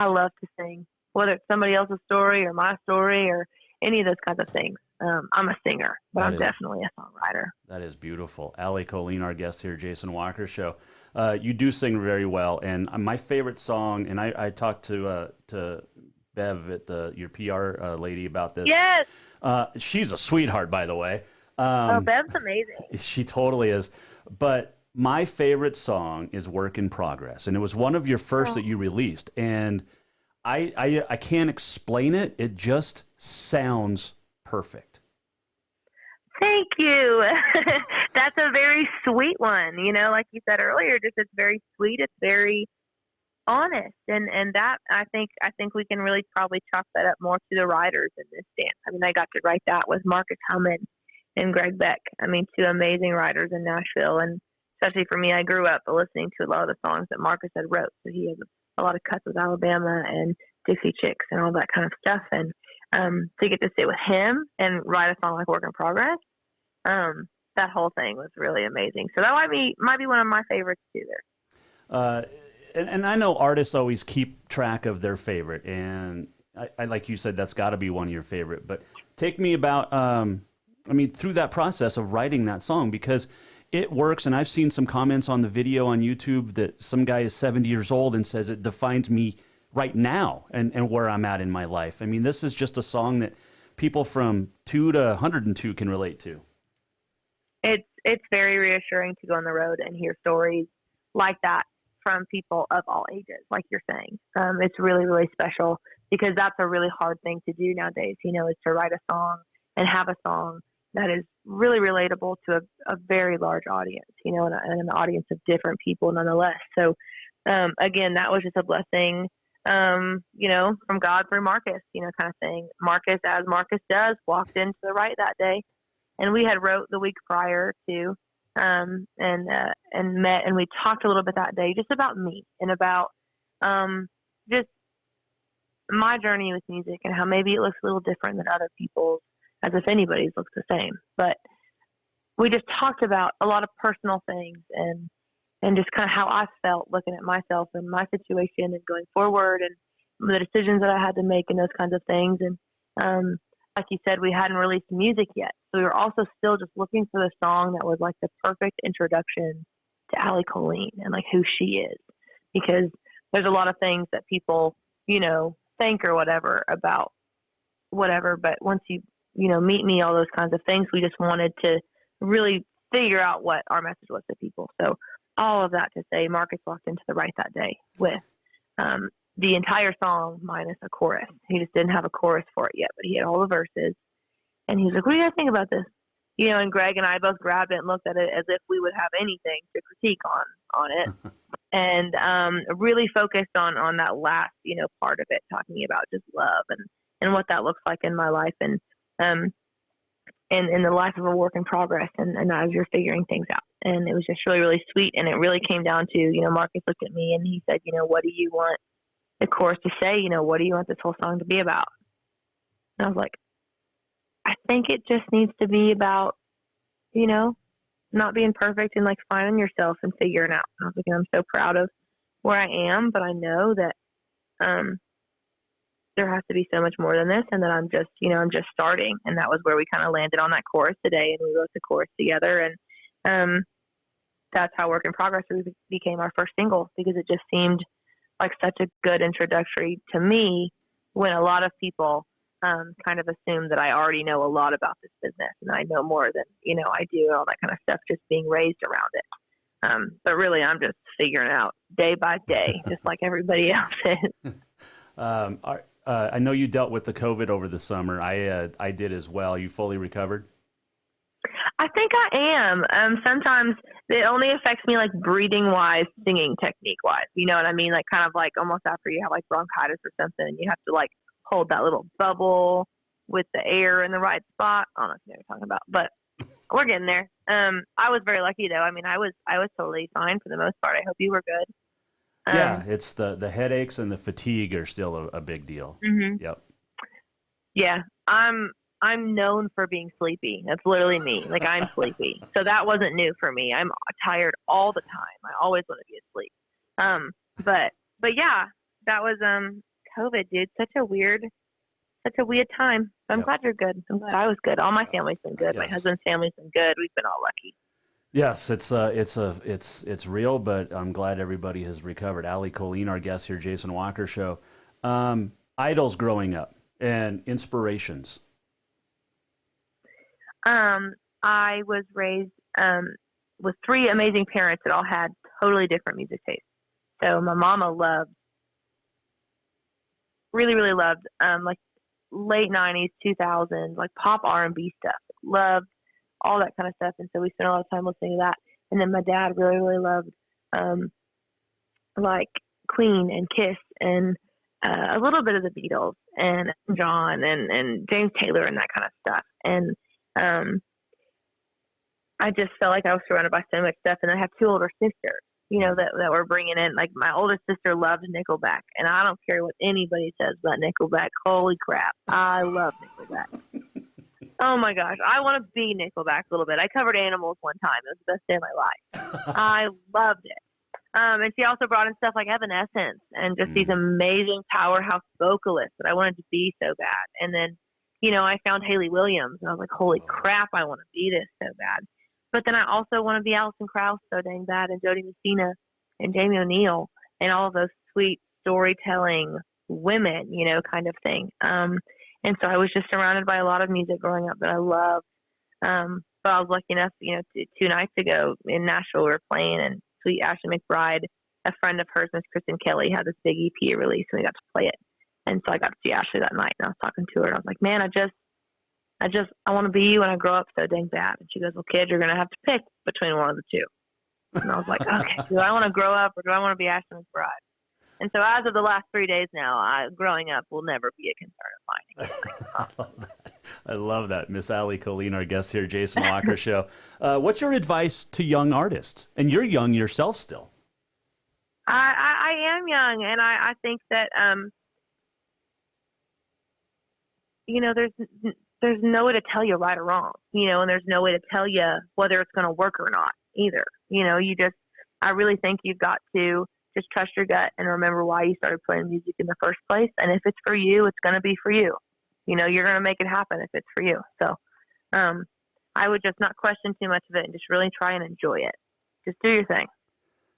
I love to sing, whether it's somebody else's story or my story or any of those kinds of things. I'm a singer, but I'm definitely a songwriter. That is beautiful. Allie Colleen, our guest here, Jason Walker Show. You do sing very well, and my favorite song, and I talked to Bev at your PR lady about this. Yes. She's a sweetheart, by the way. Bev's amazing. She totally is. But my favorite song is Work in Progress, and it was one of your first that you released. And I can't explain it. It just sounds perfect. Thank you. That's a very sweet one. You know, like you said earlier, just it's very sweet. It's very honest. And that I think we can really probably chalk that up more to the writers in this dance. I mean, I got to write that with Marcus Hellman and Greg Beck. I mean, two amazing writers in Nashville. And especially for me, I grew up listening to a lot of the songs that Marcus had wrote. So he has a lot of cuts with Alabama and Dixie Chicks and all that kind of stuff. And to get to sit with him and write a song like Work in Progress, that whole thing was really amazing. So that might be one of my favorites too there. And I know artists always keep track of their favorite, and I like you said, that's got to be one of your favorite. But take me about, through that process of writing that song, because it works. And I've seen some comments on the video on YouTube that some guy is 70 years old and says it defines me right now and where I'm at in my life. I mean, this is just a song that people from 2 to 102 can relate to. It's very reassuring to go on the road and hear stories like that from people of all ages, like you're saying. It's really, really special because that's a really hard thing to do nowadays, you know, is to write a song and have a song that is really relatable to a very large audience, you know, and an audience of different people nonetheless. So, again, that was just a blessing, you know, from God through Marcus, you know, kind of thing. Marcus, as Marcus does, walked into the right that day. And we had wrote the week prior to, and met, and we talked a little bit that day just about me and about just my journey with music and how maybe it looks a little different than other people's, as if anybody's looks the same. But we just talked about a lot of personal things and just kind of how I felt looking at myself and my situation and going forward and the decisions that I had to make and those kinds of things. And like you said, we hadn't released music yet. So we were also still just looking for the song that was like the perfect introduction to Allie Colleen and like who she is. Because there's a lot of things that people, you know, think or whatever about whatever. But once you know, meet me, all those kinds of things, we just wanted to really figure out what our message was to people. So all of that to say, Marcus walked into the right that day with the entire song minus a chorus. He just didn't have a chorus for it yet, but he had all the verses. And he was like, what do you guys think about this? You know, and Greg and I both grabbed it and looked at it as if we would have anything to critique on it. And really focused on that last, you know, part of it, talking about just love and what that looks like in my life and in the life of a work in progress and as you're figuring things out. And it was just really, really sweet. And it really came down to, you know, Marcus looked at me and he said, you know, what do you want the chorus to say? You know, what do you want this whole song to be about? And I was like, I think it just needs to be about, you know, not being perfect and like finding yourself and figuring out. I was like, I'm so proud of where I am, but I know that there has to be so much more than this, and that I'm just starting. And that was where we kind of landed on that chorus today, and we wrote the chorus together, and that's how Work in Progress became our first single, because it just seemed like such a good introductory to me when a lot of people kind of assume that I already know a lot about this business and I know more than, you know, I do, all that kind of stuff, just being raised around it. But really, I'm just figuring out day by day, just like everybody else is. I know you dealt with the COVID over the summer. I did as well. You fully recovered? I think I am. Sometimes it only affects me like breathing wise, singing technique wise. You know what I mean? Like kind of like almost after you have like bronchitis or something, and you have to like hold that little bubble with the air in the right spot. I don't know if you know what I'm talking about, but we're getting there. I was very lucky though. I mean, I was totally fine for the most part. I hope you were good. Yeah, it's the headaches and the fatigue are still a big deal. Mm-hmm. Yep. Yeah, I'm known for being sleepy. That's literally me. Like I'm sleepy. So that wasn't new for me. I'm tired all the time. I always want to be asleep. But yeah, that was COVID, dude. Such a weird time. So I'm glad you're good. I'm glad I was good. All my family's been good. Yes. My husband's family's been good. We've been all lucky. Yes, it's real, but I'm glad everybody has recovered. Allie Colleen, our guest here, Jason Walker Show. Idols growing up and inspirations. I was raised with three amazing parents that all had totally different music tastes. So my mama really loved like late 90s, 2000s, like pop R&B stuff. Loved all that kind of stuff, and so we spent a lot of time listening to that. And then my dad really loved like Queen and Kiss and a little bit of the Beatles and John and James Taylor and that kind of stuff. And I just felt like I was surrounded by so much stuff. And I have two older sisters, you know, that were bringing in. Like my oldest sister loved Nickelback, and I don't care what anybody says about Nickelback. Holy crap, I love Nickelback. Oh my gosh, I want to be Nickelback a little bit. I covered Animals one time. It was the best day of my life. I loved it. And she also brought in stuff like Evanescence and just these amazing powerhouse vocalists that I wanted to be so bad. And then, you know, I found Haley Williams, and I was like, holy crap, I want to be this so bad. But then I also want to be Alison Krauss so dang bad, and Jody Messina and Jamie O'Neill and all of those sweet storytelling women, you know, kind of thing. And so I was just surrounded by a lot of music growing up that I loved. But I was lucky enough, you know, 2 nights ago in Nashville, we were playing, and sweet Ashley McBride, a friend of hers, Miss Kristen Kelly, had this big EP release, and we got to play it. And so I got to see Ashley that night, and I was talking to her, and I was like, man, I want to be you when I grow up so dang bad. And she goes, well, kid, you're going to have to pick between one of the two. And I was like, okay, do I want to grow up or do I want to be Ashley McBride? And so as of the last 3 days now, growing up will never be a concern of mine again. I love that. Miss Allie Colleen, our guest here, Jason Walker Show. What's your advice to young artists? And you're young yourself still. I am young, and I think that, you know, there's no way to tell you right or wrong, you know, and there's no way to tell you whether it's going to work or not either. You know, I really think you've got to just trust your gut and remember why you started playing music in the first place. And if it's for you, it's going to be for you. You know, you're going to make it happen if it's for you. So I would just not question too much of it and just really try and enjoy it. Just do your thing.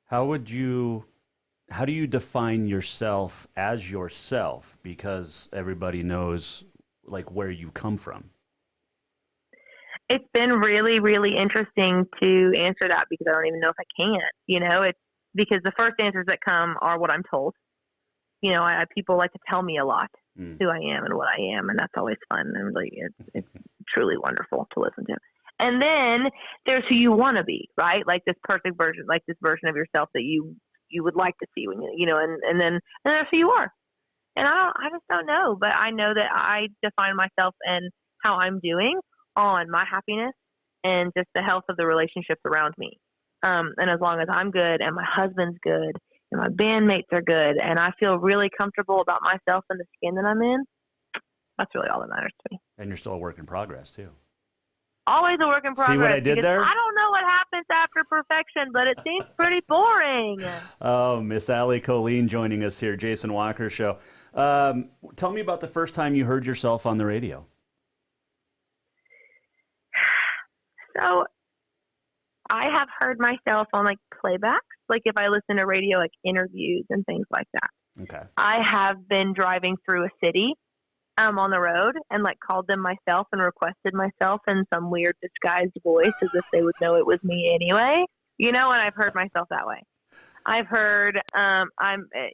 How do you define yourself as yourself? Because everybody knows like where you come from. It's been really, really interesting to answer that because I don't even know if I can. You know, it's because the first answers that come are what I'm told. You know, people like to tell me a lot who I am and what I am, and that's always fun. And really, it's truly wonderful to listen to. And then there's who you want to be, right? Like this perfect version, like this version of yourself that you would like to see when you know, and then there's who you are. And I just don't know, but I know that I define myself and how I'm doing on my happiness and just the health of the relationships around me. And as long as I'm good and my husband's good and my bandmates are good and I feel really comfortable about myself and the skin that I'm in, that's really all that matters to me. And you're still a work in progress too. Always a work in progress. See what I did there? I don't know what happens after perfection, but it seems pretty boring. Oh, Miss Allie Colleen joining us here, Jason Walker Show. Tell me about the first time you heard yourself on the radio. So I have heard myself on like playbacks, like if I listen to radio, like interviews and things like that. Okay. I have been driving through a city on the road and like called them myself and requested myself in some weird disguised voice as if they would know it was me anyway, you know, and I've heard myself that way. I've heard,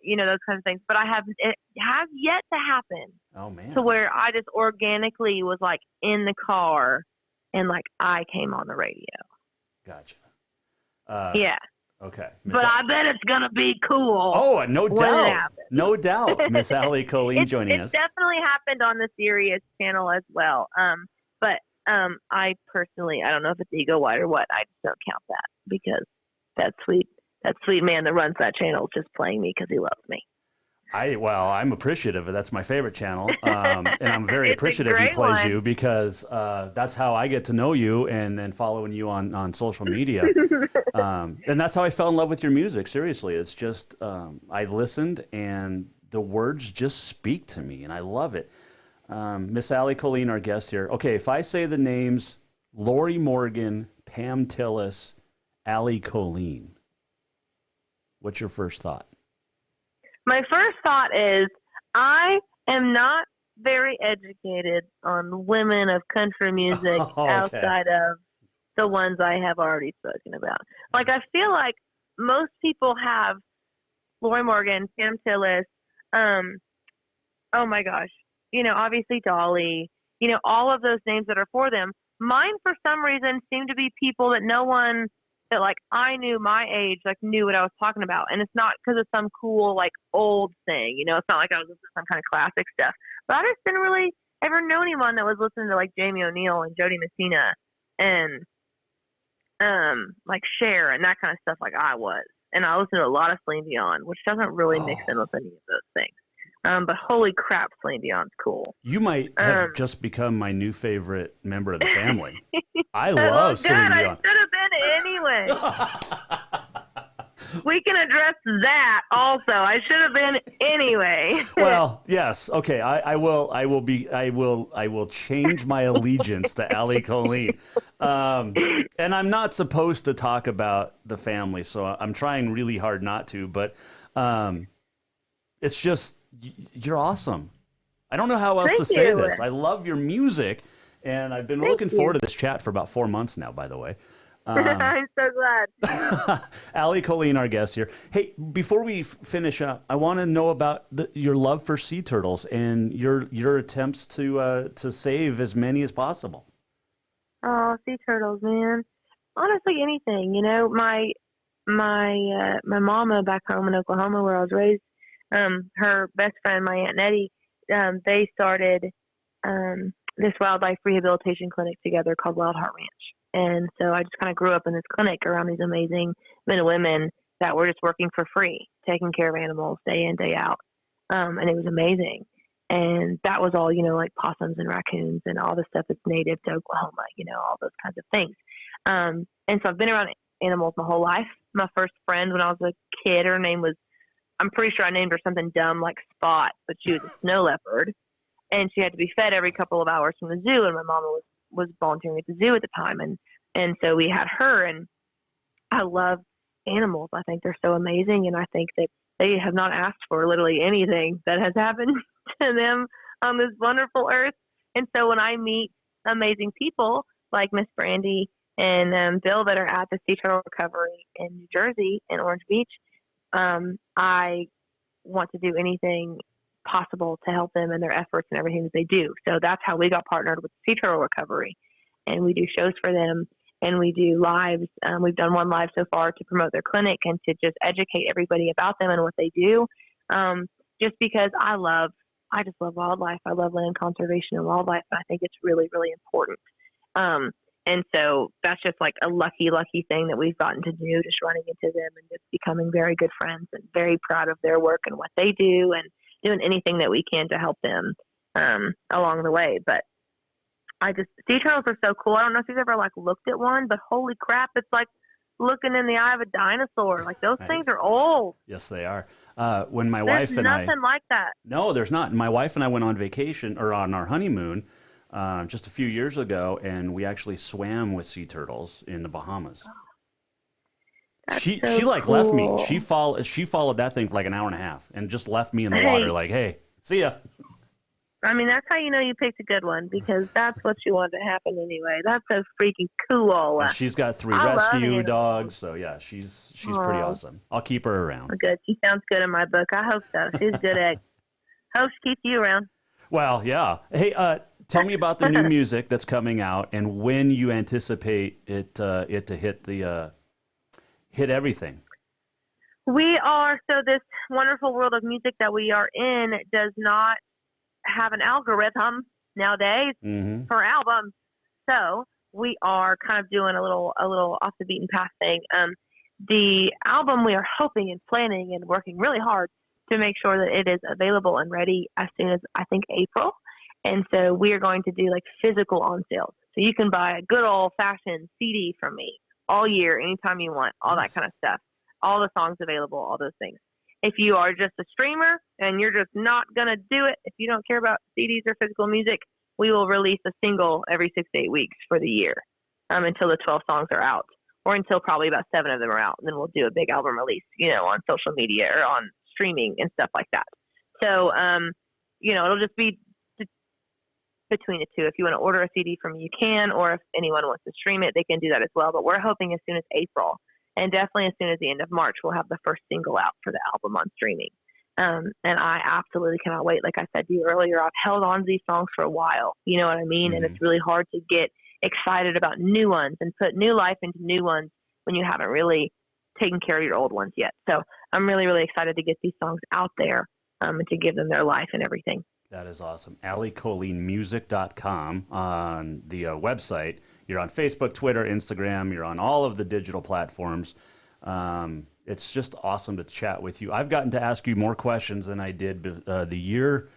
you know, those kinds of things, but it has yet to happen. Oh man. To where I just organically was like in the car and like I came on the radio. Gotcha. Yeah. Okay. But I bet it's going to be cool. Oh, no doubt. No doubt. Miss Allie Colleen joining us. It definitely happened on the Sirius channel as well. But I personally, I don't know if it's ego-wide or what. I just don't count that because that sweet man that runs that channel is just playing me because he loves me. I'm appreciative. That's my favorite channel, and I'm very appreciative he plays you because that's how I get to know you and then following you on social media. And that's how I fell in love with your music. Seriously, it's just I listened, and the words just speak to me, and I love it. Miss Allie Colleen, our guest here. Okay, if I say the names Lori Morgan, Pam Tillis, Allie Colleen, what's your first thought? My first thought is I am not very educated on women of country music outside of the ones I have already spoken about. Like, I feel like most people have Lori Morgan, Pam Tillis, oh my gosh, obviously Dolly, all of those names that are for them. Mine, for some reason, seem to be people that no one that, like, I knew my age, like, knew what I was talking about. And it's not because of some cool, like, old thing, it's not like I was listening to some kind of classic stuff. But I just didn't really ever know anyone that was listening to, like, Jamie O'Neal and Jody Messina and, like, Cher and that kind of stuff like I was. And I listened to a lot of Celine Dion, which doesn't really mix in with any of those things. But holy crap, Celine Dion's cool. You might have just become my new favorite member of the family. I love Celine Dion. I should have been anyway. We can address that also. I should have been anyway. Well, yes. Okay. I will change my allegiance to Allie Colleen. And I'm not supposed to talk about the family, so I'm trying really hard not to, but it's just, you're awesome. I don't know how else to say this. I love your music, and I've been looking forward to this chat for about 4 months now, by the way. I'm so glad. Allie Colleen, our guest here. Hey, before we finish up, I want to know about your love for sea turtles and your attempts to save as many as possible. Oh, sea turtles, man. Honestly, anything. My mama back home in Oklahoma, where I was raised, her best friend, my Aunt Nettie, they started this wildlife rehabilitation clinic together called Wild Heart Ranch. And so I just kind of grew up in this clinic around these amazing men and women that were just working for free, taking care of animals day in, day out. And it was amazing. And that was all, like possums and raccoons and all the stuff that's native to Oklahoma, all those kinds of things. And so I've been around animals my whole life. My first friend when I was a kid, her name was, I'm pretty sure I named her something dumb like Spot, but she was a snow leopard. And she had to be fed every couple of hours from the zoo. And my mama was volunteering at the zoo at the time. And so we had her, and I love animals. I think they're so amazing. And I think that they have not asked for literally anything that has happened to them on this wonderful earth. And so when I meet amazing people like Miss Brandy and Bill that are at the Sea Turtle Recovery in New Jersey in Orange Beach, I want to do anything possible to help them in their efforts and everything that they do. So that's how we got partnered with Sea Turtle Recovery, and we do shows for them, and we do lives. We've done one live so far to promote their clinic and to just educate everybody about them and what they do. Just because I just love wildlife. I love land conservation and wildlife. And I think it's really, really important. And so that's just like a lucky thing that we've gotten to do, just running into them and just becoming very good friends and very proud of their work and what they do and doing anything that we can to help them along the way. But sea turtles are so cool. I don't know if you've ever like looked at one, but holy crap, it's like looking in the eye of a dinosaur. Like those things are old. Yes, they are. When my There's wife and nothing like that. No, there's not. My wife and I went on vacation or on our honeymoon just a few years ago, and we actually swam with sea turtles in the Bahamas. She like cool. left me. She followed that thing for like an hour and a half and just left me in the water like, hey, see ya. I mean, that's how you know you picked a good one, because that's what you wanted to happen anyway. That's so freaking cool. And she's got 3 rescue dogs, so yeah, she's pretty awesome. I'll keep her around. Good. She sounds good in my book. I hope so. She's a good egg. Hope she keeps you around. Well, yeah. Hey, tell me about the new music that's coming out and when you anticipate it to hit everything. So this wonderful world of music that we are in does not have an algorithm nowadays for albums. So we are kind of doing a little off the beaten path thing. The album, we are hoping and planning and working really hard to make sure that it is available and ready as soon as I think April. And so we are going to do like physical on sales. So you can buy a good old fashioned CD from me all year, anytime you want, all that kind of stuff, all the songs available, all those things. If you are just a streamer, and you're just not going to do it, if you don't care about CDs or physical music, we will release a single every 6 to 8 weeks for the year, until the 12 songs are out, or until probably about 7 of them are out. And then we'll do a big album release, on social media or on streaming and stuff like that. So, it'll just be between the two. If you want to order a CD from me, you can, or if anyone wants to stream it, they can do that as well. But we're hoping as soon as April, and definitely as soon as the end of March, we'll have the first single out for the album on streaming. And I absolutely cannot wait. Like I said to you earlier, I've held on to these songs for a while. You know what I mean? And it's really hard to get excited about new ones and put new life into new ones when you haven't really taken care of your old ones yet. So I'm really, really excited to get these songs out there, and to give them their life and everything. That is awesome. AllieColleenMusic.com on the website. You're on Facebook, Twitter, Instagram. You're on all of the digital platforms. It's just awesome to chat with you. I've gotten to ask you more questions than I did the year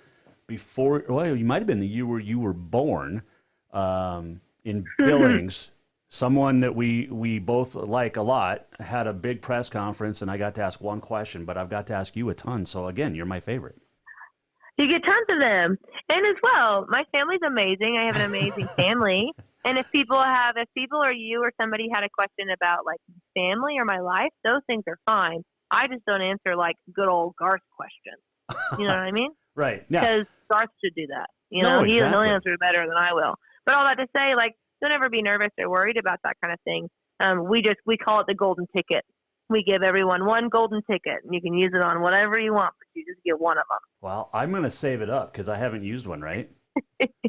before. Well, you might have been the year where you were born, in Billings. Someone that we both like a lot had a big press conference, and I got to ask one question, but I've got to ask you a ton. So again, you're my favorite. You get tons of them. And as well, my family's amazing. I have an amazing family. And if people or you or somebody had a question about like family or my life, those things are fine. I just don't answer like good old Garth questions. You know what I mean? Right. Yeah. Because Garth should do that. No, exactly. He'll answer it better than I will. But all that to say, like, don't ever be nervous or worried about that kind of thing. We call it the golden ticket. We give everyone one golden ticket, and you can use it on whatever you want, but you just get one of them. Well, I'm going to save it up because I haven't used one, right?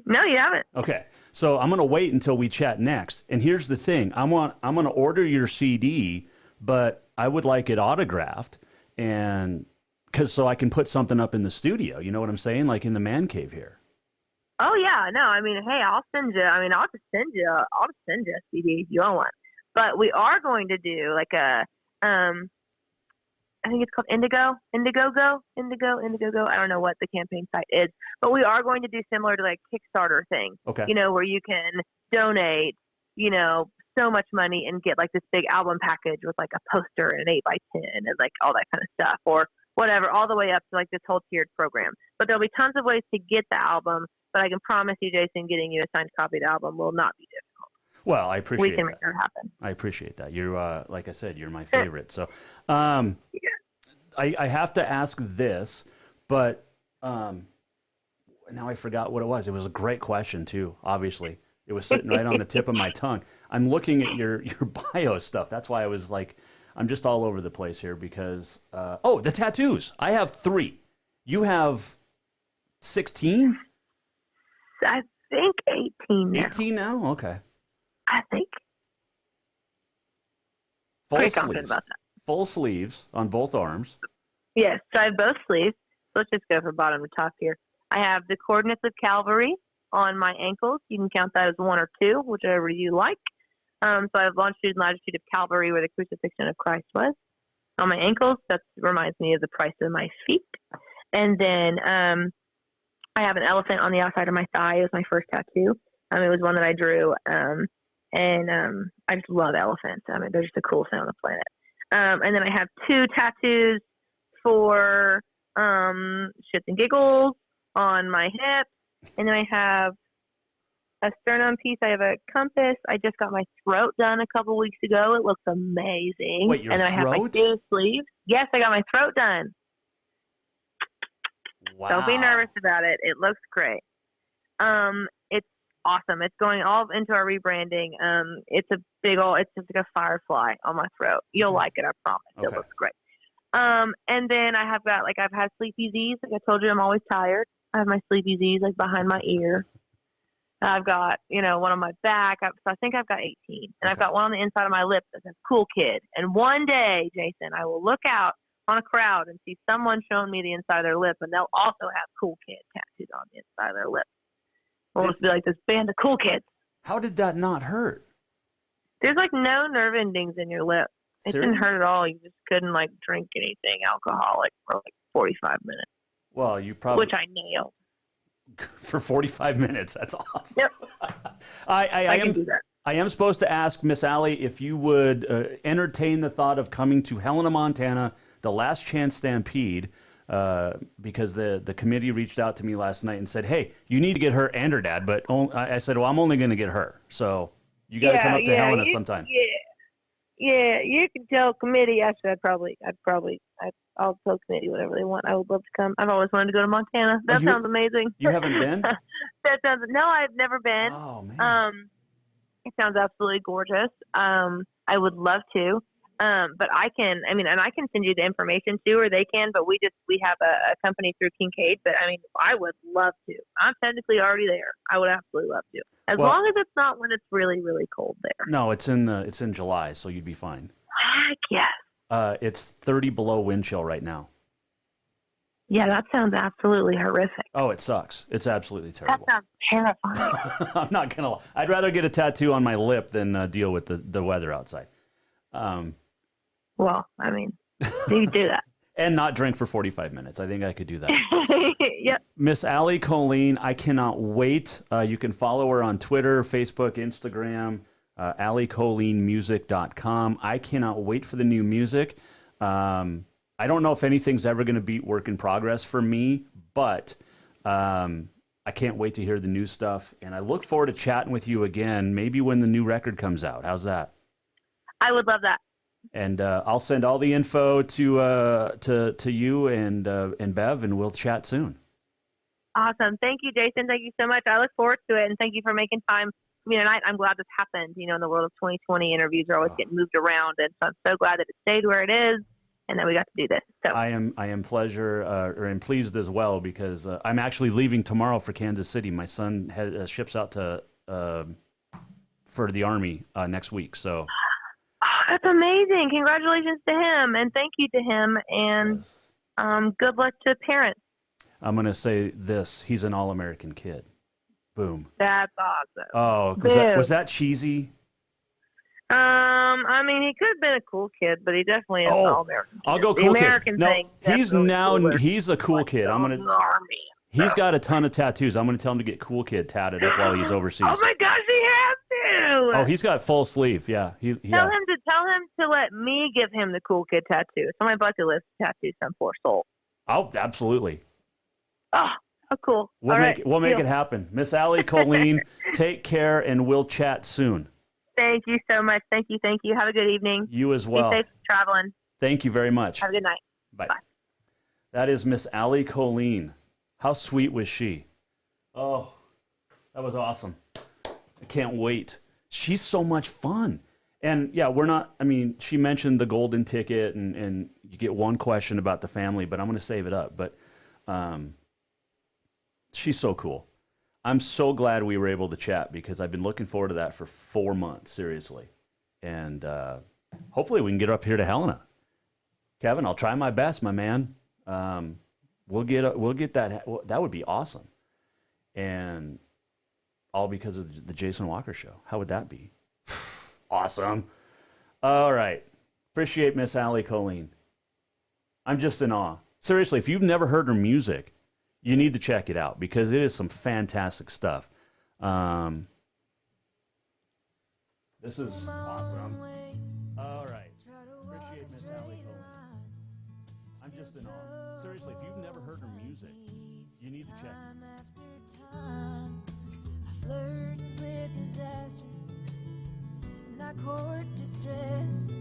No, you haven't. Okay, so I'm going to wait until we chat next. And here's the thing: I'm going to order your CD, but I would like it autographed, and so I can put something up in the studio. You know what I'm saying? Like in the man cave here. Oh yeah, no. I mean, hey, I'll just send you a CD if you want one. But we are going to do like a. I think it's called Indiegogo. I don't know what the campaign site is, but we are going to do similar to like Kickstarter thing. Okay. Where you can donate, so much money and get like this big album package with like a poster and an 8x10 and like all that kind of stuff, or whatever, all the way up to like this whole tiered program. But there'll be tons of ways to get the album. But I can promise you, Jason, getting you a signed copy of the album will not be difficult. Well, I appreciate that. We can make that happen. I appreciate that. You're, like I said, you're my favorite. So, I have to ask this, but now I forgot what it was. It was a great question too. Obviously, it was sitting right on the tip of my tongue. I'm looking at your bio stuff. That's why I was like, I'm just all over the place here because the tattoos. I have 3. You have 16? I think 18 now. 18 now? Okay. I think. Full sleeves. About that. Full sleeves on both arms. Yes, so I have both sleeves. Let's just go from bottom to top here. I have the coordinates of Calvary on my ankles. You can count that as 1 or 2, whichever you like. So I have longitude and latitude of Calvary, where the crucifixion of Christ was. On my ankles, that reminds me of the price of my feet. And then I have an elephant on the outside of my thigh. It was my first tattoo. It was one that I drew. I just love elephants. I mean, they're just the coolest thing on the planet. And then I have 2 tattoos for shits and giggles on my hips. And then I have a sternum piece. I have a compass. I just got my throat done a couple weeks ago. It looks amazing. Wait, your and then throat? I have my 2 sleeves. Yes, I got my throat done. Wow. Don't be nervous about it. It looks great. It's awesome. It's going all into our rebranding. It's just like a firefly on my throat. You'll like it, I promise. Okay. It looks great. And then I've had sleepy Z's. Like I told you, I'm always tired. I have my sleepy Z's like behind my ear. I've got, one on my back. So I think I've got 18. And okay. I've got one on the inside of my lip that says cool kid. And one day, Jason, I will look out on a crowd and see someone showing me the inside of their lip, and they'll also have cool kid tattooed on the inside of their lip. We'll just be like this band of cool kids. How did that not hurt? There's like no nerve endings in your lip. It didn't hurt at all. You just couldn't like drink anything alcoholic for like 45 minutes. Well, you probably... Which I nailed. For 45 minutes. That's awesome. Yep. I can do that. I am supposed to ask Miss Allie if you would entertain the thought of coming to Helena, Montana, the Last Chance Stampede. because the committee reached out to me last night and said, "Hey, you need to get her and her dad." But I said, "Well, I'm only going to get her, so you got to come up to Helena sometime." Yeah, you can tell committee. I said I'll tell committee whatever they want. I would love to come. I've always wanted to go to Montana. That sounds amazing. You haven't been? No, I've never been. Oh man. It sounds absolutely gorgeous. I would love to. But I can send you the information too, or they can, but we have a company through Kincaid, but I mean, I would love to. I'm technically already there. I would absolutely love to. As long as it's not when it's really, really cold there. No, it's in July, so you'd be fine. Heck yes. It's 30 below wind chill right now. Yeah, that sounds absolutely horrific. Oh, it sucks. It's absolutely terrible. That sounds terrifying. I'm not gonna lie. I'd rather get a tattoo on my lip than deal with the weather outside. Well, I mean, you do that. And not drink for 45 minutes. I think I could do that. Yep. Miss Allie Colleen, I cannot wait. You can follow her on Twitter, Facebook, Instagram, AllieColleenMusic.com. I cannot wait for the new music. I don't know if anything's ever going to beat Work in Progress for me, but I can't wait to hear the new stuff. And I look forward to chatting with you again, maybe when the new record comes out. How's that? I would love that. And I'll send all the info to you and Bev, and we'll chat soon. Awesome. Thank you, Jason. Thank you so much. I look forward to it, and thank you for making time. I'm glad this happened. In the world of 2020, interviews are always getting moved around, and so I'm so glad that it stayed where it is, and that we got to do this. So I am pleased as well, because I'm actually leaving tomorrow for Kansas City. My son ships out to for the Army next week, so. That's amazing. Congratulations to him, and thank you to him, and good luck to parents. I'm going to say this. He's an all-American kid. Boom. That's awesome. Oh, was that cheesy? I mean, he could have been a cool kid, but he definitely is an all-American kid. I'll go cool kid. No, he's a cool kid. He's got a ton of tattoos. I'm going to tell him to get cool kid tatted up while he's overseas. Oh my gosh, he has to. Oh, he's got full sleeve. Yeah. Tell him to let me give him the cool kid tattoo. It's on my bucket list to tattoo some poor soul. Oh, absolutely. Oh, cool. We'll make it happen. Miss Allie Colleen, take care, and we'll chat soon. Thank you so much. Thank you. Have a good evening. You as well. Be safe traveling. Thank you very much. Have a good night. Bye. That is Miss Allie Colleen. How sweet was she? Oh, that was awesome. I can't wait. She's so much fun. And yeah, she mentioned the golden ticket, and you get one question about the family, but I'm going to save it up. But she's so cool. I'm so glad we were able to chat, because I've been looking forward to that for 4 months, seriously. And hopefully we can get her up here to Helena. Kevin, I'll try my best, my man. We'll get that. That would be awesome. And all because of the Jason Walker Show. How would that be? Awesome. All right. Appreciate Miss Allie Colleen. I'm just in awe. Seriously, if you've never heard her music, you need to check it out, because it is some fantastic stuff. This is awesome. All right. Appreciate Miss Allie Colleen. I'm just in awe. Seriously, if you've never heard her music, you need to check it out. I flirted with disaster, and I court distress.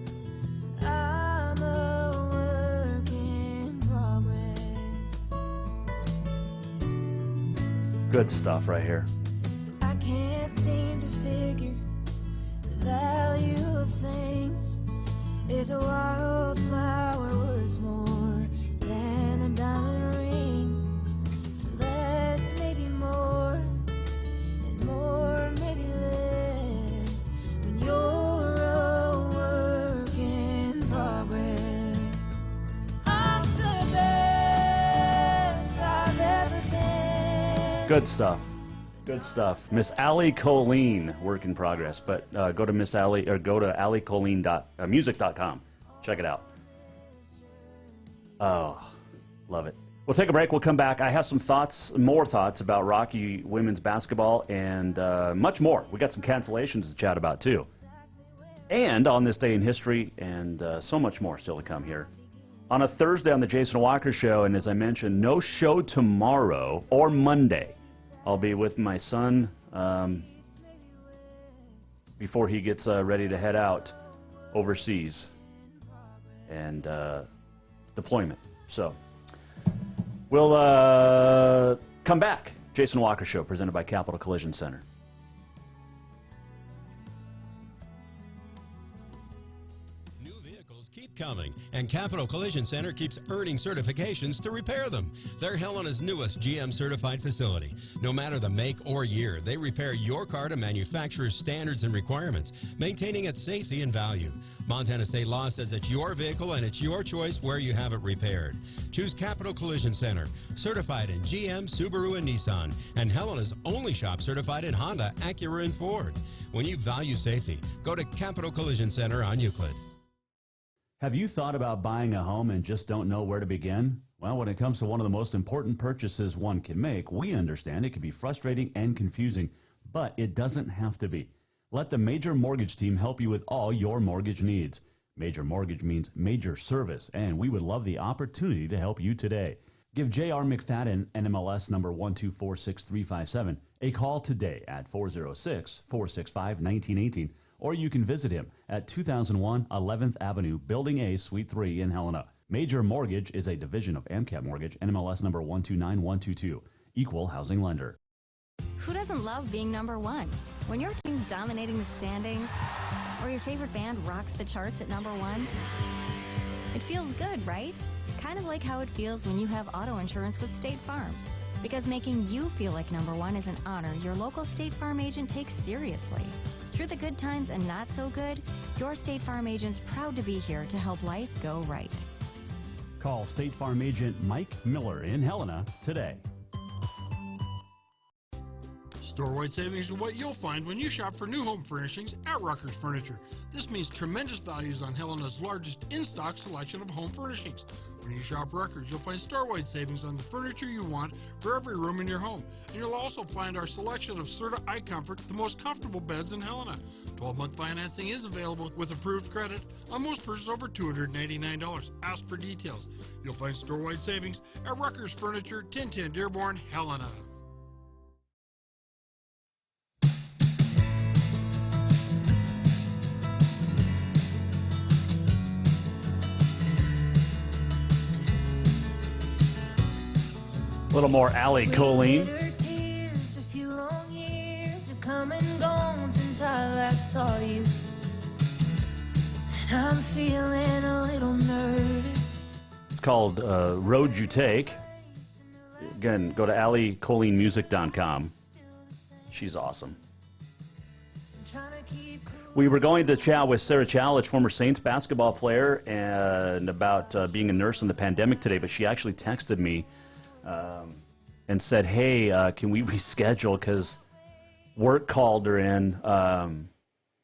I'm a work in progress. Good stuff right here. I can't seem to figure the value of things. Is a wildflower worth more than a diamond ring? For less, maybe more, and more, maybe less. When you're a work in progress, I'm the best I've ever been. Good stuff. Good stuff. Miss Allie Colleen, work in progress. But go to Miss Allie, or go to AllieColleen.music.com. Check it out. Oh, love it. We'll take a break. We'll come back. I have some more thoughts about Rocky women's basketball, and much more. We got some cancellations to chat about too. And on this day in history, and so much more still to come here on a Thursday on the Jason Walker Show, and as I mentioned, no show tomorrow or Monday. I'll be with my son before he gets ready to head out overseas and deployment. So we'll come back. Jason Walker Show, presented by Capital Collision Center. Keep coming, and Capital Collision Center keeps earning certifications to repair them. They're Helena's newest GM certified facility. No matter the make or year, they repair your car to manufacturer's standards and requirements, maintaining its safety and value. Montana state law says it's your vehicle and it's your choice where you have it repaired. Choose Capital Collision Center, certified in GM, Subaru, and Nissan, and Helena's only shop certified in Honda, Acura, and Ford. When you value safety, go to Capital Collision Center on Euclid. Have you thought about buying a home and just don't know where to begin? Well, when it comes to one of the most important purchases one can make, we understand it can be frustrating and confusing, but it doesn't have to be. Let the Major Mortgage team help you with all your mortgage needs. Major Mortgage means major service, and we would love the opportunity to help you today. Give J.R. McFadden, NMLS number 1246357, a call today at 406-465-1918. Or you can visit him at 2001 11th Avenue, Building A, Suite 3 in Helena. Major Mortgage is a division of AMCAP Mortgage, NMLS number 129122, equal housing lender. Who doesn't love being number one? When your team's dominating the standings, or your favorite band rocks the charts at number one, it feels good, right? Kind of like how it feels when you have auto insurance with State Farm. Because making you feel like number one is an honor your local State Farm agent takes seriously. Through the good times and not so good, your State Farm agent's proud to be here to help life go right. Call State Farm agent Mike Miller in Helena today. Store-wide savings are what you'll find when you shop for new home furnishings at Rucker's Furniture. This means tremendous values on Helena's largest in-stock selection of home furnishings. When you shop Rucker's, you'll find store-wide savings on the furniture you want for every room in your home. And you'll also find our selection of Serta iComfort, the most comfortable beds in Helena. 12-month financing is available with approved credit on most purchases over $299. Ask for details. You'll find store-wide savings at Rucker's Furniture, 1010 Dearborn, Helena. A little more Allie Colleen. Tears, a few long years have come and gone since I last saw you. And I'm feeling a little nervous. It's called Road You Take. Again, go to AllieColleenMusic.com. She's awesome. We were going to chat with Sarah Chalich, former Saints basketball player, and about being a nurse in the pandemic today, but she actually texted me and said, hey, can we reschedule because work called her in.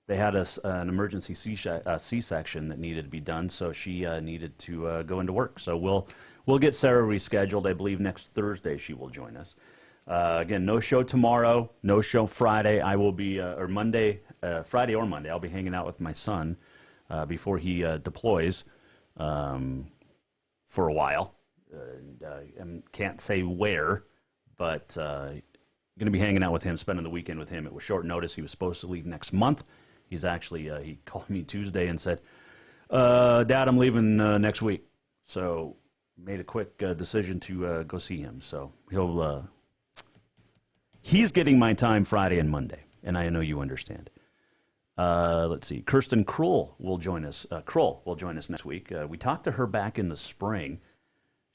They had an emergency C-section that needed to be done, so she needed to go into work. So we'll get Sarah rescheduled. I believe next Thursday she will join us. Again, no show tomorrow, no show Friday. I will be, or Monday, Friday or Monday, I'll be hanging out with my son before he deploys for a while. And can't say where, but going to be hanging out with him, spending the weekend with him. It was short notice. He was supposed to leave next month. He's actually, he called me Tuesday and said, Dad, I'm leaving next week. So made a quick decision to go see him. So he's getting my time Friday and Monday, and I know you understand. Let's see. Kirsten Kroll will join us. Kroll will join us next week. We talked to her back in the spring.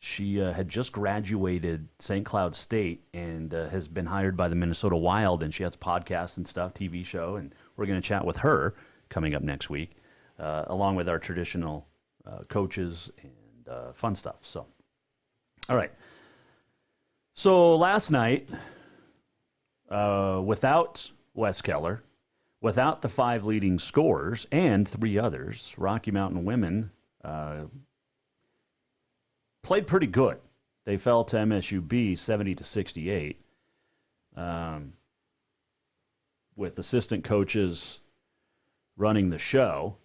She had just graduated St. Cloud State and has been hired by the Minnesota Wild, and she has a podcast and stuff, TV show, and we're going to chat with her coming up next week, along with our traditional coaches and fun stuff. So, all right. So last night, without Wes Keller, without the 5 leading scorers and 3 others, Rocky Mountain women played pretty good. They fell to MSUB 70-68, with assistant coaches running the show.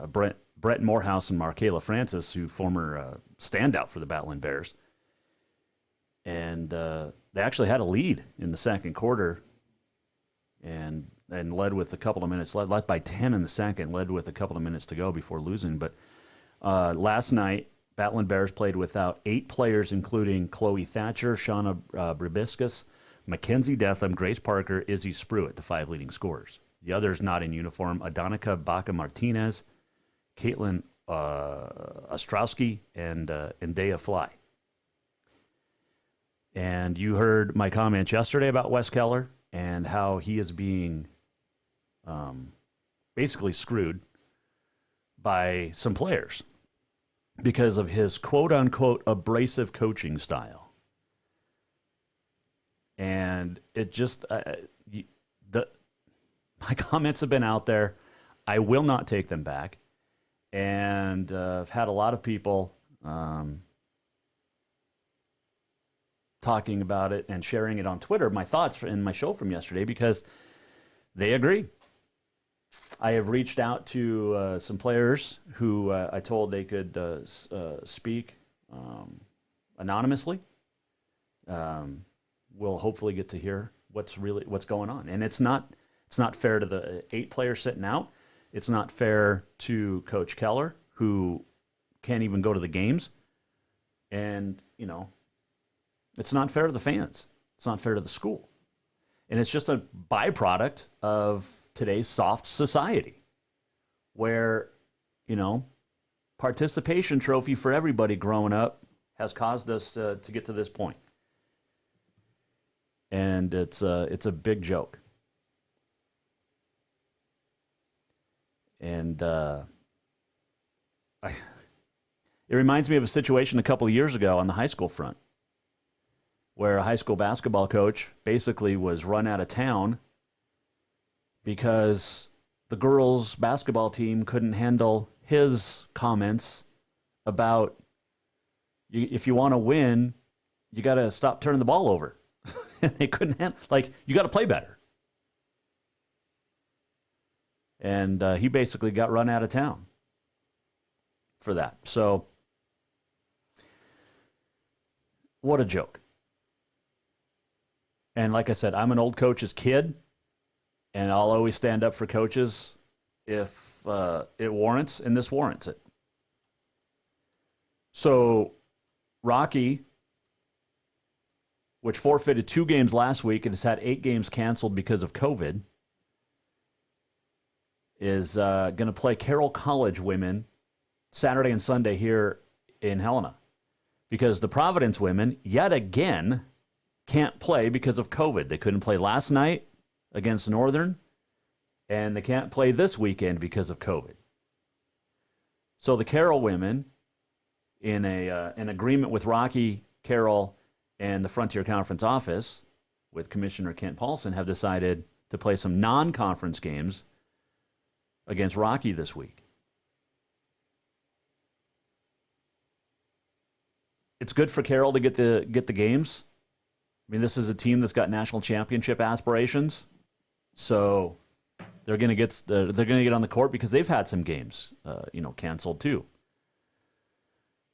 Brent Brett Morehouse and Markayla Francis, who former standout for the Battling Bears. And they actually had a lead in the second quarter and led with a couple of minutes, led by 10 in the second, led with a couple of minutes to go before losing. But last night, Battling Bears played without 8 players, including Chloe Thatcher, Shauna Bribiscus, Mackenzie Detham, Grace Parker, Izzy Spruitt, the 5 leading scorers. The others not in uniform, Adonica Baca-Martinez, Caitlin Ostrowski, and Dea Fly. And you heard my comments yesterday about Wes Keller and how he is being basically screwed by some players because of his quote-unquote abrasive coaching style. And it just, my comments have been out there. I will not take them back. And I've had a lot of people talking about it and sharing it on Twitter, my thoughts in my show from yesterday, because they agree. I have reached out to some players who I told they could speak anonymously. We'll hopefully get to hear what's going on. And it's not fair to the 8 players sitting out. It's not fair to Coach Keller, who can't even go to the games. And, it's not fair to the fans. It's not fair to the school. And it's just a byproduct of today's soft society where, participation trophy for everybody growing up has caused us to get to this point. And it's a big joke. And it reminds me of a situation a couple of years ago on the high school front, where a high school basketball coach basically was run out of town because the girls' basketball team couldn't handle his comments about, if you want to win, you got to stop turning the ball over. They couldn't handle, you got to play better. And he basically got run out of town for that. So, what a joke. And like I said, I'm an old coach's kid, and I'll always stand up for coaches if it warrants, and this warrants it. So, Rocky, which forfeited 2 games last week and has had 8 games canceled because of COVID, is going to play Carroll College women Saturday and Sunday here in Helena, because the Providence women, yet again, can't play because of COVID. They couldn't play last night against Northern, and they can't play this weekend because of COVID. So the Carroll women, in an agreement with Rocky, Carroll, and the Frontier Conference office with Commissioner Kent Paulson, have decided to play some non-conference games against Rocky this week. It's good for Carroll to get the games. I mean, this is a team that's got national championship aspirations, so they're going to get on the court because they've had some games, canceled too.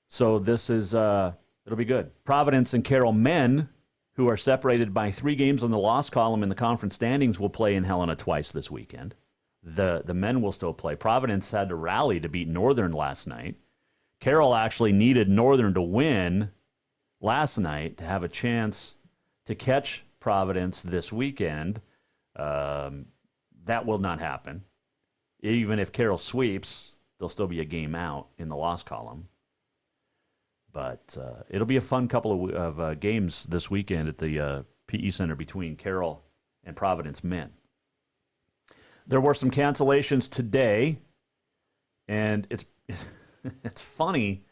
So this is it'll be good. Providence and Carroll men, who are separated by 3 games on the loss column in the conference standings, will play in Helena twice this weekend. The men will still play. Providence had to rally to beat Northern last night. Carroll actually needed Northern to win last night to have a chance to catch Providence this weekend. That will not happen. Even if Carroll sweeps, there'll still be a game out in the loss column. But it'll be a fun couple of games this weekend at the PE Center between Carroll and Providence men. There were some cancellations today, and it's funny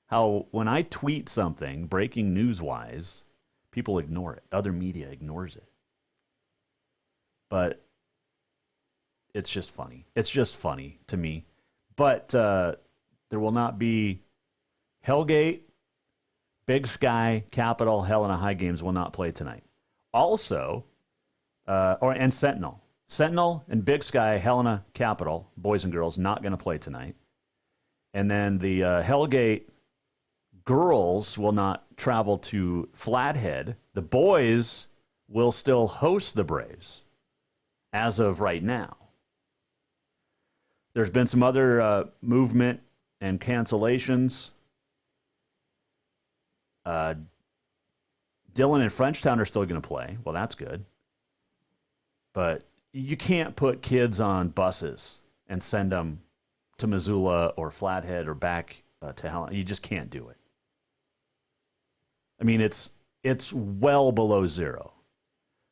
how when I tweet something, breaking news-wise, people ignore it. Other media ignores it. But it's just funny. It's just funny to me. But there will not be Hellgate, Big Sky, Capital, Helena High games will not play tonight. Also, and Sentinel and Big Sky, Helena, Capital, boys and girls, not going to play tonight. And then the Hellgate girls will not travel to Flathead. The boys will still host the Braves as of right now. There's been some other movement and cancellations. Dillon and Frenchtown are still going to play. Well, that's good. But you can't put kids on buses and send them to Missoula or Flathead or back to Helen. You just can't do it. I mean, it's well below zero.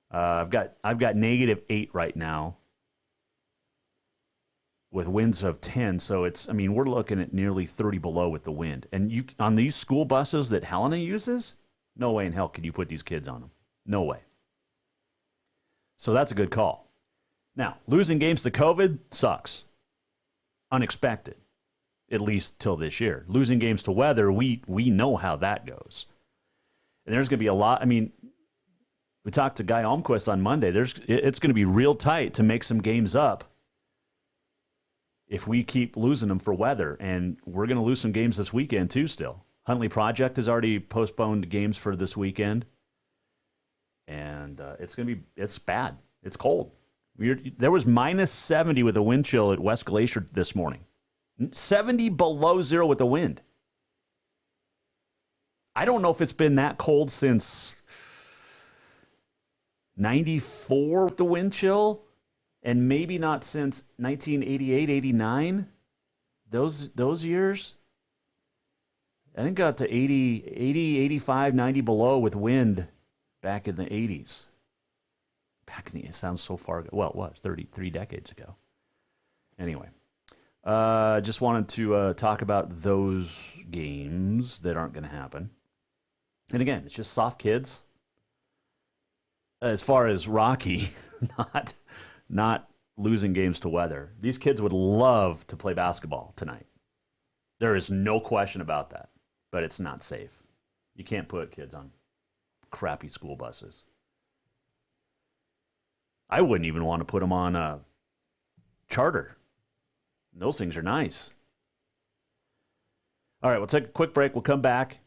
I've got -8 right now with winds of 10. So we're looking at nearly 30 below with the wind. And you on these school buses that Helena uses, no way in hell could you put these kids on them. No way. So that's a good call. Now, losing games to COVID sucks. Unexpected, at least till this year. Losing games to weather, we know how that goes. And there's going to be a lot. I mean, we talked to Guy Almquist on Monday. It's going to be real tight to make some games up if we keep losing them for weather. And we're going to lose some games this weekend, too, still. Huntley Project has already postponed games for this weekend. And it's bad. It's cold. There was -70 with a wind chill at West Glacier this morning. 70 below zero with the wind. I don't know if it's been that cold since 94 with the wind chill, and maybe not since 1988, 89. Those years. I think got to 80, 85, 90 below with wind back in the 80s. It sounds so far ago. Well, it was 33 decades ago. Anyway, just wanted to talk about those games that aren't going to happen. And again, it's just soft kids. As far as Rocky, not losing games to weather. These kids would love to play basketball tonight. There is no question about that. But it's not safe. You can't put kids on crappy school buses. I wouldn't even want to put them on a charter. Those things are nice. All right, we'll take a quick break. We'll come back.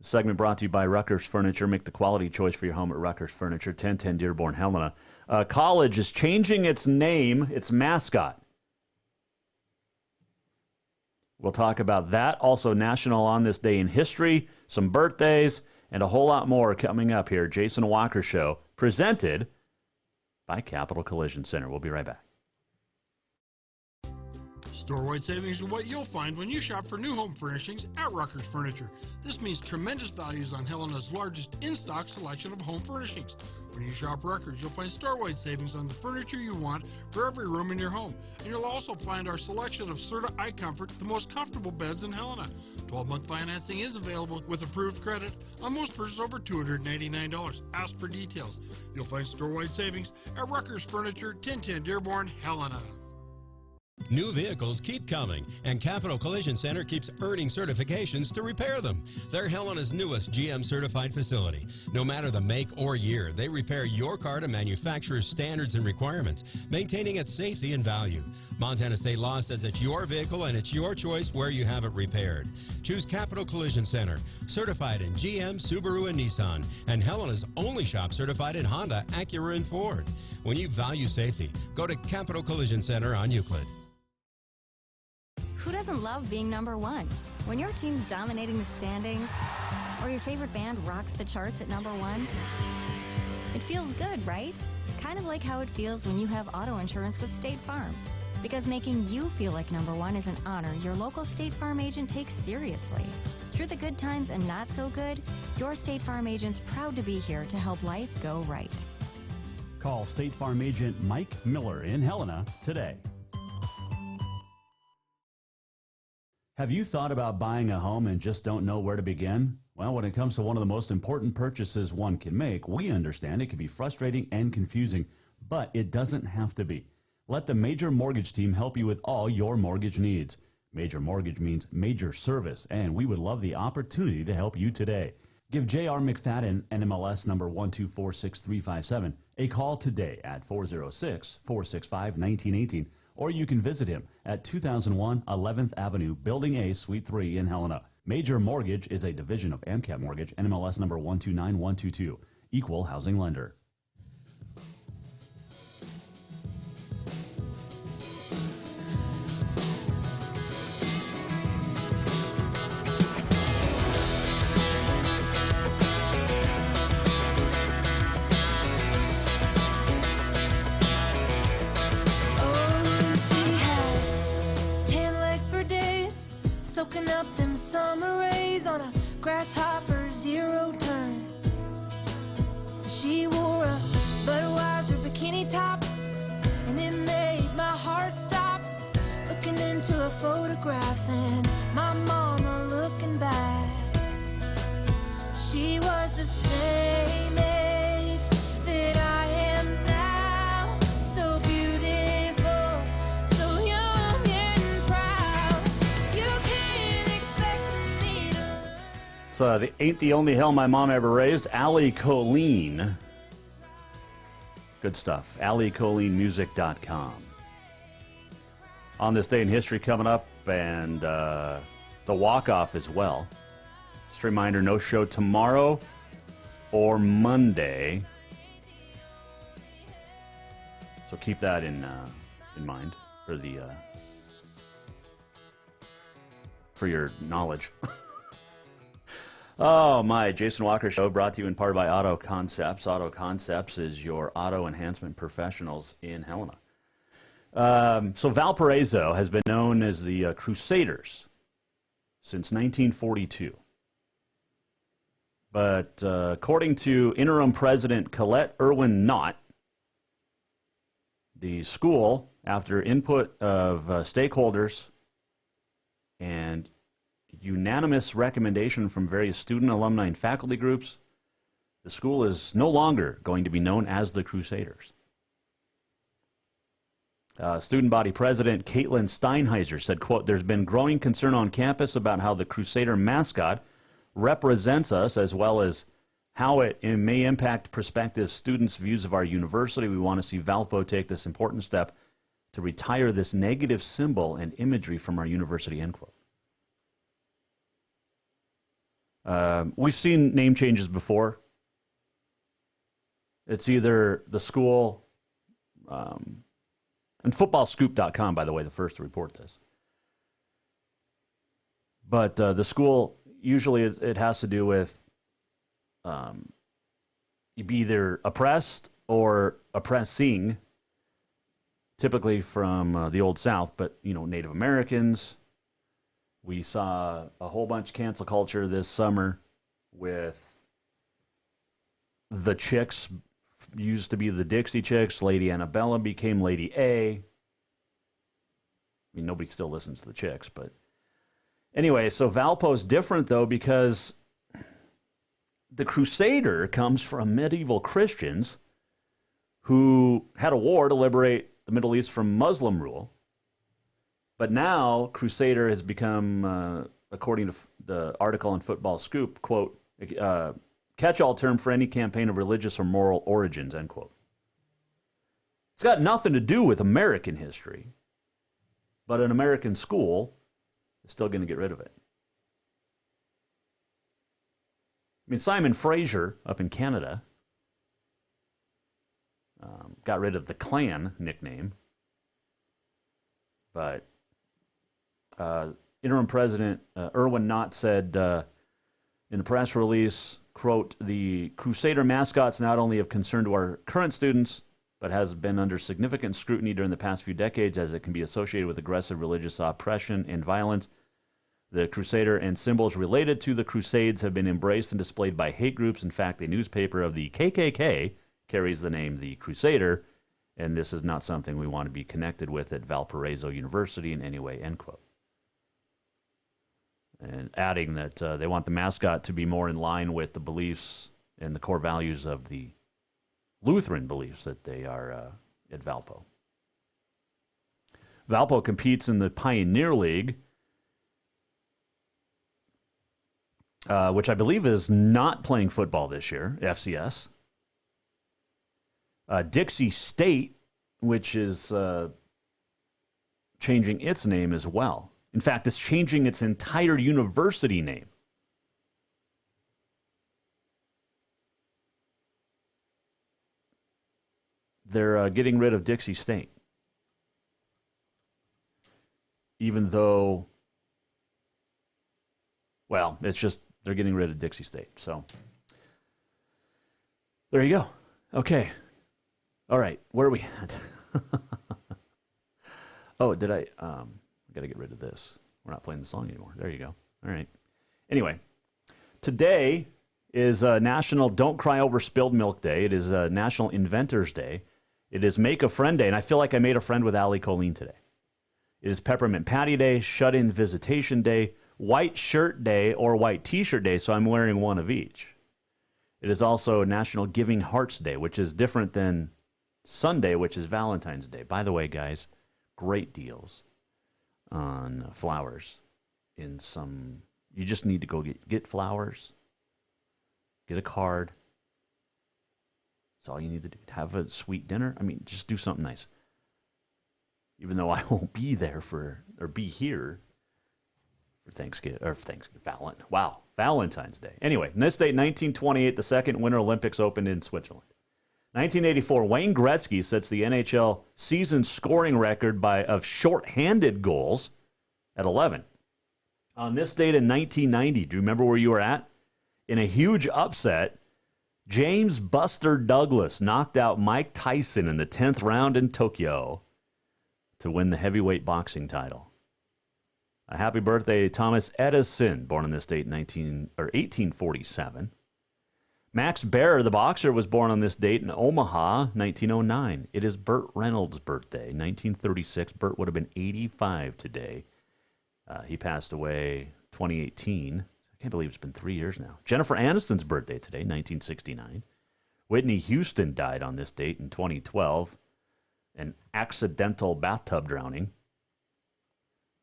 The segment brought to you by Rucker's Furniture. Make the quality choice for your home at Rucker's Furniture, 1010 Dearborn, Helena. College is changing its name, its mascot. We'll talk about that. Also, National On This Day in History, some birthdays, and a whole lot more coming up here. Jason Walker Show, presented by Capital Collision Center. We'll be right back. Store-wide savings are what you'll find when you shop for new home furnishings at Rucker's Furniture. This means tremendous values on Helena's largest in-stock selection of home furnishings. When you shop Rucker's, you'll find store-wide savings on the furniture you want for every room in your home. And you'll also find our selection of Serta iComfort, the most comfortable beds in Helena. 12-month financing is available with approved credit on most purchases over $299. Ask for details. You'll find store-wide savings at Rucker's Furniture, 1010 Dearborn, Helena. New vehicles keep coming, and Capital Collision Center keeps earning certifications to repair them. They're Helena's newest GM-certified facility. No matter the make or year, they repair your car to manufacturer's standards and requirements, maintaining its safety and value. Montana state law says it's your vehicle and it's your choice where you have it repaired. Choose Capital Collision Center, certified in GM, Subaru, and Nissan, and Helena's only shop certified in Honda, Acura, and Ford. When you value safety, go to Capital Collision Center on Euclid. Who doesn't love being number one? When your team's dominating the standings, or your favorite band rocks the charts at number one, it feels good, right? Kind of like how it feels when you have auto insurance with State Farm. Because making you feel like number one is an honor your local State Farm agent takes seriously. Through the good times and not so good, your State Farm agent's proud to be here to help life go right. Call State Farm agent Mike Miller in Helena today. Have you thought about buying a home and just don't know where to begin? Well, when it comes to one of the most important purchases one can make, we understand it can be frustrating and confusing, but it doesn't have to be. Let the Major Mortgage team help you with all your mortgage needs. Major Mortgage means major service, and we would love the opportunity to help you today. Give J.R. McFadden, NMLS number 1246357, a call today at 406-465-1918 or you can visit him at 2001 11th Avenue, Building A, Suite 3 in Helena. Major Mortgage is a division of AMCAP Mortgage, NMLS number 129122, equal housing lender. Soaking up them summer rays on a grasshopper zero turn. She wore a Budweiser bikini top, and it made my heart stop. Looking into a photograph and my mama looking back. She was the same age that I am now, so beautiful, so young and proud. You can't expect me to learn. So the Ain't the Only Hell My Mom Ever Raised, Allie Colleen. Good stuff. AllieColleenMusic.com. On this day in history coming up, and the walk-off as well. Just a reminder, no show tomorrow or Monday. So keep that in mind for your knowledge. Oh, my. Jason Walker Show brought to you in part by Auto Concepts. Auto Concepts is your auto enhancement professionals in Helena. So Valparaiso has been known as the Crusaders since 1942. But according to interim president Colette Irwin Knott, the school, after input of stakeholders and unanimous recommendation from various student, alumni, and faculty groups, the school is no longer going to be known as the Crusaders. Student body president Caitlin Steinheiser said, quote, "There's been growing concern on campus about how the Crusader mascot represents us, as well as how it may impact prospective students' views of our university. We want to see Valpo take this important step to retire this negative symbol and imagery from our university," end quote. We've seen name changes before. It's either the school, and footballscoop.com, by the way, the first to report this. But the school, usually it has to do with you be either oppressed or oppressing, typically from the Old South, but, you know, Native Americans. We saw a whole bunch of cancel culture this summer with the Chicks, used to be the Dixie Chicks. Lady Annabella became Lady A. I mean, nobody still listens to the Chicks, but anyway, so Valpo's different, though, because the Crusader comes from medieval Christians who had a war to liberate the Middle East from Muslim rule. But now Crusader has become, according to the article in Football Scoop, quote, catch-all term for any campaign of religious or moral origins, end quote. It's got nothing to do with American history, but an American school is still going to get rid of it. I mean, Simon Fraser up in Canada got rid of the Klan nickname, but interim president Irwin Knott said in a press release, quote, "The Crusader mascot's not only of concern to our current students, but has been under significant scrutiny during the past few decades as it can be associated with aggressive religious oppression and violence. The Crusader and symbols related to the Crusades have been embraced and displayed by hate groups. In fact, a newspaper of the KKK carries the name the Crusader, and this is not something we want to be connected with at Valparaiso University in any way," end quote. And adding that they want the mascot to be more in line with the beliefs and the core values of the Lutheran beliefs that they are at Valpo. Valpo competes in the Pioneer League, which I believe is not playing football this year, FCS. Dixie State, which is changing its name as well. In fact, it's changing its entire university name. They're getting rid of Dixie State. Even though, well, it's just they're getting rid of Dixie State. So there you go. Okay. All right. Where are we at? Oh, did I got to get rid of this. We're not playing the song anymore. There you go. All right. Anyway, today is National Don't Cry Over Spilled Milk Day. It is National Inventors Day. It is Make a Friend Day, and I feel like I made a friend with Allie Colleen today. It is Peppermint Patty Day, Shut-In Visitation Day, White Shirt Day, or White T-Shirt Day, so I'm wearing one of each. It is also National Giving Hearts Day, which is different than Sunday, which is Valentine's Day. By the way, guys, great deals on flowers. You just need to go get flowers, get a card. That's all you need to do. Have a sweet dinner. I mean, just do something nice. Even though I won't be there be here for Valentine's Day. Anyway, in this date, 1928, the second Winter Olympics opened in Switzerland. 1984, Wayne Gretzky sets the NHL season scoring record of shorthanded goals at 11. On this date in 1990, do you remember where you were at? In a huge upset, James Buster Douglas knocked out Mike Tyson in the 10th round in Tokyo to win the heavyweight boxing title. A happy birthday, Thomas Edison, born on this date in 1847. Max Baer, the boxer, was born on this date in Omaha, 1909. It is Burt Reynolds' birthday, 1936. Burt would have been 85 today. He passed away 2018. I can't believe it's been 3 years now. Jennifer Aniston's birthday today, 1969. Whitney Houston died on this date in 2012. An accidental bathtub drowning.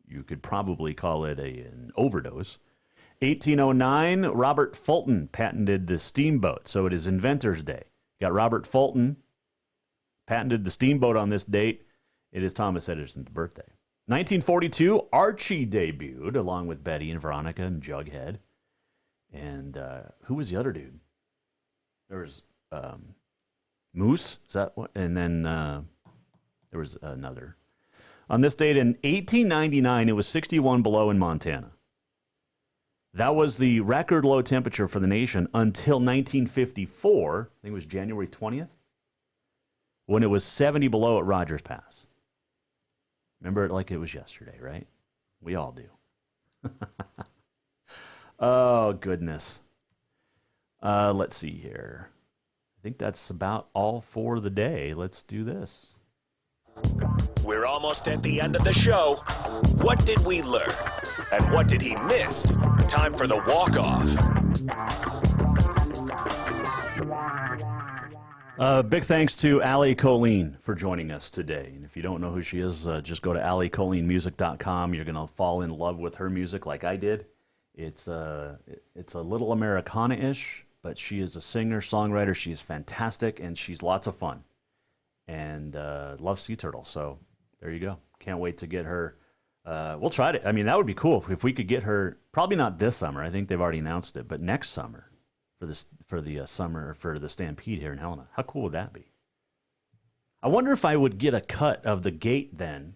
You could probably call it an overdose. 1809, Robert Fulton patented the steamboat, so it is Inventor's Day. Got Robert Fulton, patented the steamboat on this date. It is Thomas Edison's birthday. 1942, Archie debuted, along with Betty and Veronica and Jughead. And who was the other dude? There was Moose, is that what? And then there was another. On this date in 1899, it was 61 below in Montana. That was the record low temperature for the nation until 1954, I think it was January 20th, when it was 70 below at Rogers Pass. Remember it like it was yesterday, right? We all do. Oh, goodness. Let's see here. I think that's about all for the day. Let's do this. We're almost at the end of the show. What did we learn? And what did he miss? Time for the walk-off. Big thanks to Allie Colleen for joining us today. And if you don't know who she is, just go to alliecolleenmusic.com. You're going to fall in love with her music like I did. It's a little Americana-ish, but she is a singer, songwriter. She is fantastic, and she's lots of fun. And loves sea turtles. So there you go. Can't wait to get her. We'll try it. I mean, that would be cool if we could get her. Probably not this summer. I think they've already announced it, but next summer for the summer for the Stampede here in Helena. How cool would that be? I wonder if I would get a cut of the gate then,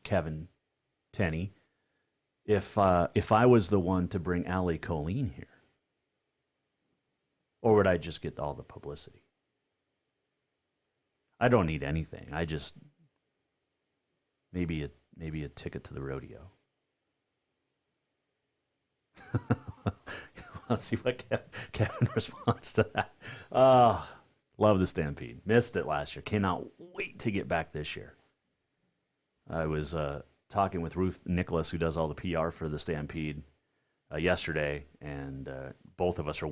Kevin Tenney, if I was the one to bring Allie Colleen here, or would I just get all the publicity? I don't need anything. I just maybe a ticket to the rodeo. Let's see what Kevin responds to that. Love the Stampede. Missed it last year. Cannot wait to get back this year. I was talking with Ruth Nicholas, who does all the PR for the Stampede, yesterday, and both of us are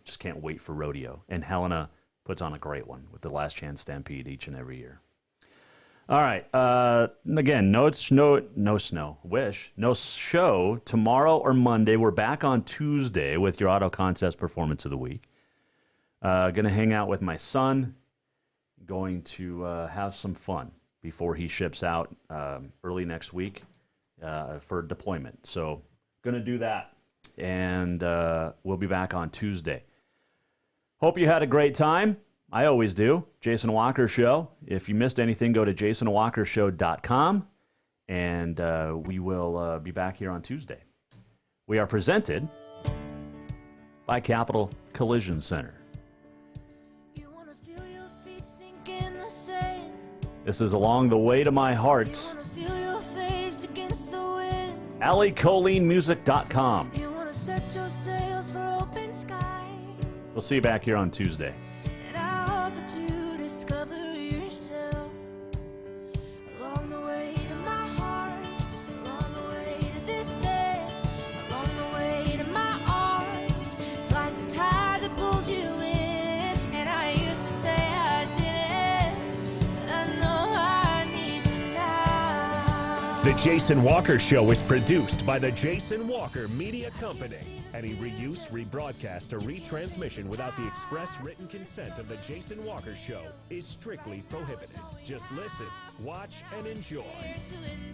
just can't wait for rodeo. And Helena puts on a great one with the Last Chance Stampede each and every year. All right. Again, no show tomorrow or Monday. We're back on Tuesday with your Auto Contest Performance of the Week. Going to hang out with my son. Going to have some fun. before he ships out early next week for deployment. So going to do that, and we'll be back on Tuesday. Hope you had a great time. I always do. Jason Walker Show. If you missed anything, go to jasonwalkershow.com, and we will be back here on Tuesday. We are presented by Capital Collision Center. You wanna feel your feet sink in the sand. This is Along the Way to My Heart. You wanna feel your face against the wind. AllieColleenMusic.com. You wanna set your sails for open skies. We'll see you back here on Tuesday. And I hope that you discover yourself along the way to my heart, along the way to this bed, along the way to my arms, like the tide that pulls you in. And I used to say I didn't, I know I need you now. The Jason Walker Show is produced by the Jason Walker Media Company. Any reuse, rebroadcast, or retransmission without the express written consent of the Jason Walker Show is strictly prohibited. Just listen, watch, and enjoy. To it